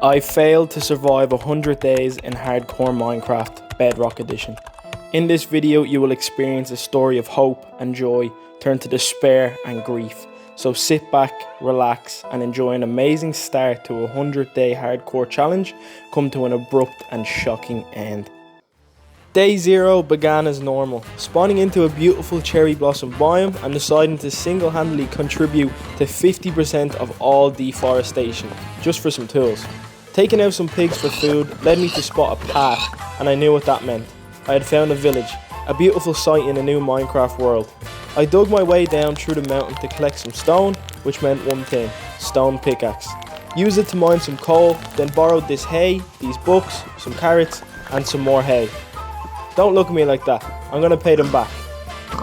I failed to survive 100 days in hardcore Minecraft Bedrock Edition. In this video you will experience a story of hope and joy turn to despair and grief. So sit back, relax and enjoy an amazing start to a 100-day hardcore challenge come to an abrupt and shocking end. Day 0 began as normal, spawning into a beautiful cherry blossom biome and deciding to single-handedly contribute to 50% of all deforestation, just for some tools. Taking out some pigs for food led me to spot a path, and I knew what that meant. I had found a village, a beautiful sight in a new Minecraft world. I dug my way down through the mountain to collect some stone, which meant one thing: stone pickaxe. Used it to mine some coal, then borrowed this hay, these books, some carrots, and some more hay. Don't look at me like that, I'm gonna pay them back.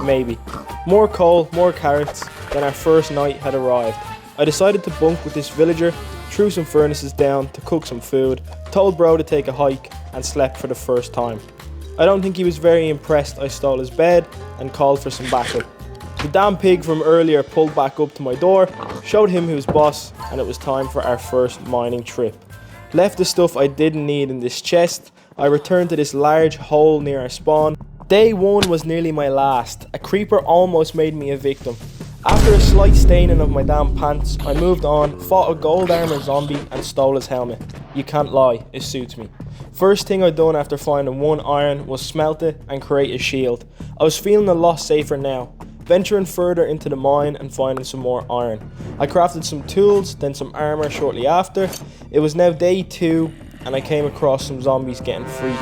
Maybe. More coal, more carrots, then our first night had arrived. I decided to bunk with this villager, threw some furnaces down to cook some food, told bro to take a hike, and slept for the first time. I don't think he was very impressed I stole his bed and called for some backup. The damn pig from earlier pulled back up to my door, showed him who's boss, and it was time for our first mining trip. Left the stuff I didn't need in this chest. I returned to this large hole near our spawn. Day 1 was nearly my last. A creeper almost made me a victim. After a slight staining of my damn pants, I moved on, fought a gold armor zombie and stole his helmet. You can't lie, it suits me. First thing I done after finding 1 iron was smelt it and create a shield. I was feeling a lot safer now. Venturing further into the mine and finding some more iron. I crafted some tools, then some armor shortly after. It was now day 2 and I came across some zombies getting freaky.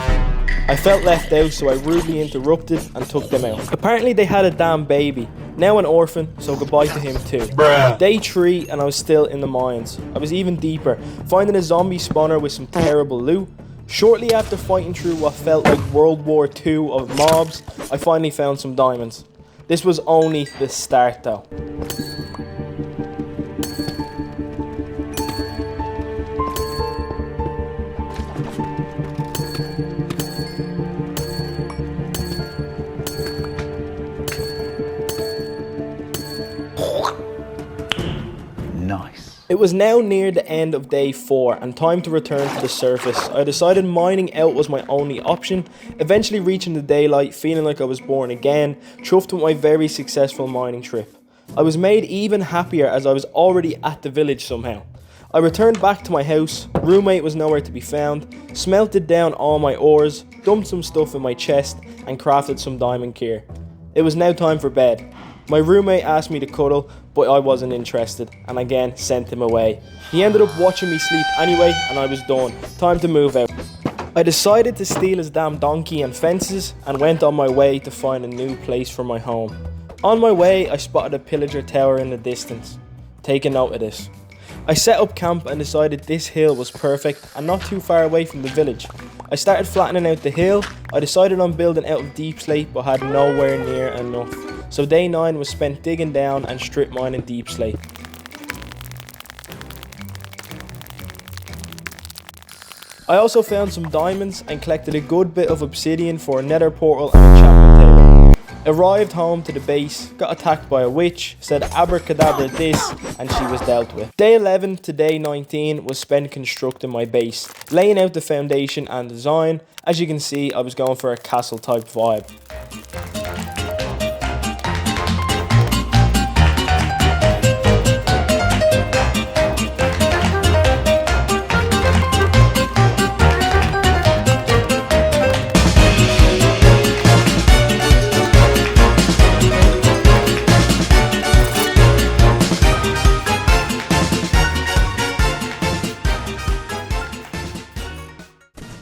I felt left out, so I rudely interrupted and took them out. Apparently they had a damn baby, now an orphan, so goodbye to him too. Bruh. Day 3 and I was still in the mines. I was even deeper, finding a zombie spawner with some terrible loot. Shortly after fighting through what felt like World War II of mobs, I finally found some diamonds. This was only the start though. Nice. It was now near the end of day 4 and time to return to the surface. I decided mining out was my only option, eventually reaching the daylight, feeling like I was born again, chuffed with my very successful mining trip. I was made even happier as I was already at the village somehow. I returned back to my house, roommate was nowhere to be found, smelted down all my ores, dumped some stuff in my chest and crafted some diamond gear. It was now time for bed. My roommate asked me to cuddle, but I wasn't interested, and again sent him away. He ended up watching me sleep anyway, and I was done. Time to move out. I decided to steal his damn donkey and fences, and went on my way to find a new place for my home. On my way, I spotted a pillager tower in the distance. Take a note of this. I set up camp and decided this hill was perfect and not too far away from the village. I started flattening out the hill. I decided on building out of deep slate but had nowhere near enough. So day 9 was spent digging down and strip mining deep slate. I also found some diamonds and collected a good bit of obsidian for a nether portal and a enchantment table. Arrived home to the base, got attacked by a witch, said abracadabra this, and she was dealt with. Day 11 to day 19 was spent constructing my base, laying out the foundation and design. As you can see, I was going for a castle type vibe.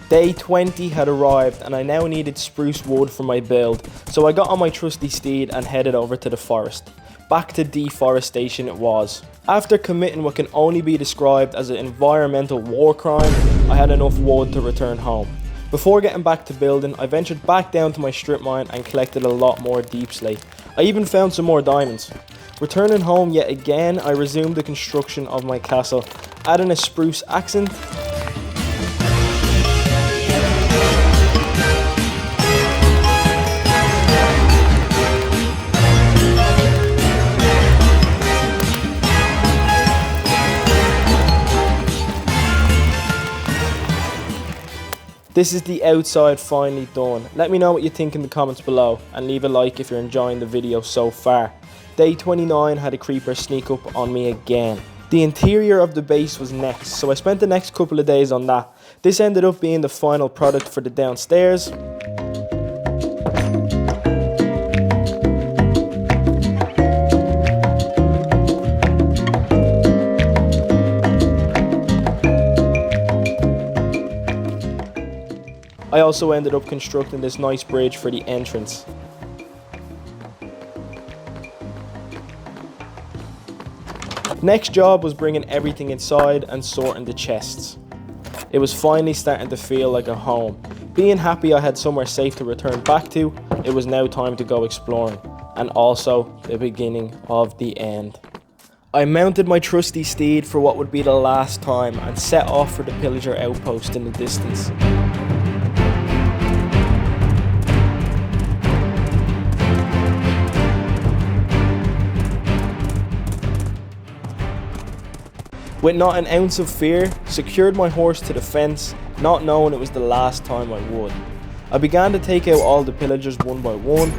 Day 20 had arrived and I now needed spruce wood for my build, so I got on my trusty steed and headed over to the forest. Back to deforestation it was. After committing what can only be described as an environmental war crime, I had enough wood to return home. Before getting back to building, I ventured back down to my strip mine and collected a lot more deep slate. I even found some more diamonds. Returning home yet again, I resumed the construction of my castle, adding a spruce accent. This is the outside finally done. Let me know what you think in the comments below and leave a like if you're enjoying the video so far. Day 29 had a creeper sneak up on me again. The interior of the base was next, so I spent the next couple of days on that. This ended up being the final product for the downstairs. I also ended up constructing this nice bridge for the entrance. Next job was bringing everything inside and sorting the chests. It was finally starting to feel like a home. Being happy I had somewhere safe to return back to, it was now time to go exploring, and also the beginning of the end. I mounted my trusty steed for what would be the last time and set off for the pillager outpost in the distance. With not an ounce of fear, secured my horse to the fence, not knowing it was the last time I would. I began to take out all the pillagers one by one.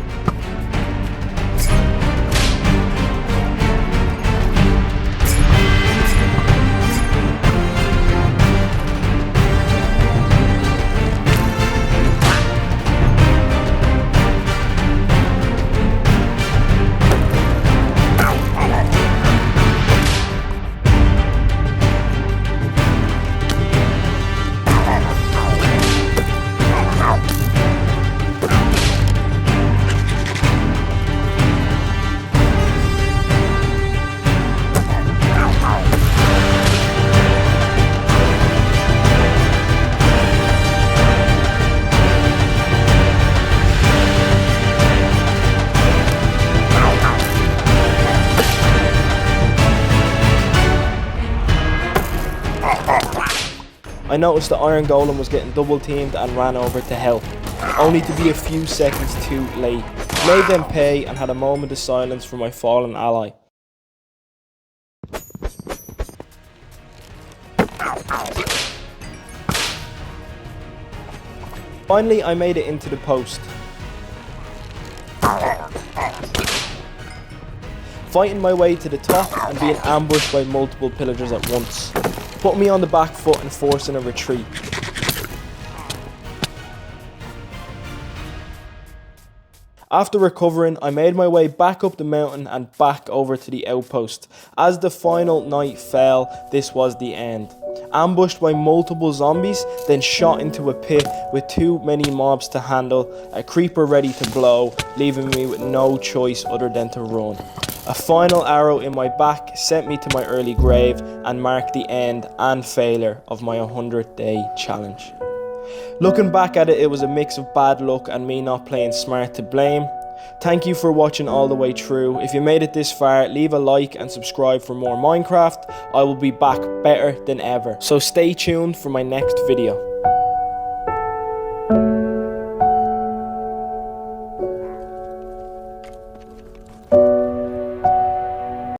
I noticed the iron golem was getting double teamed and ran over to help, only to be a few seconds too late. Made them pay and had a moment of silence for my fallen ally. Finally, I made it into the post. Fighting my way to the top and being ambushed by multiple pillagers at once. Put me on the back foot and forcing a retreat. After recovering, I made my way back up the mountain and back over to the outpost. As the final night fell, this was the end. Ambushed by multiple zombies, then shot into a pit with too many mobs to handle, a creeper ready to blow, leaving me with no choice other than to run. A final arrow in my back sent me to my early grave and marked the end and failure of my 100-day challenge. Looking back at it, it was a mix of bad luck and me not playing smart to blame. Thank you for watching all the way through. If you made it this far, leave a like and subscribe for more Minecraft. I will be back better than ever. So stay tuned for my next video.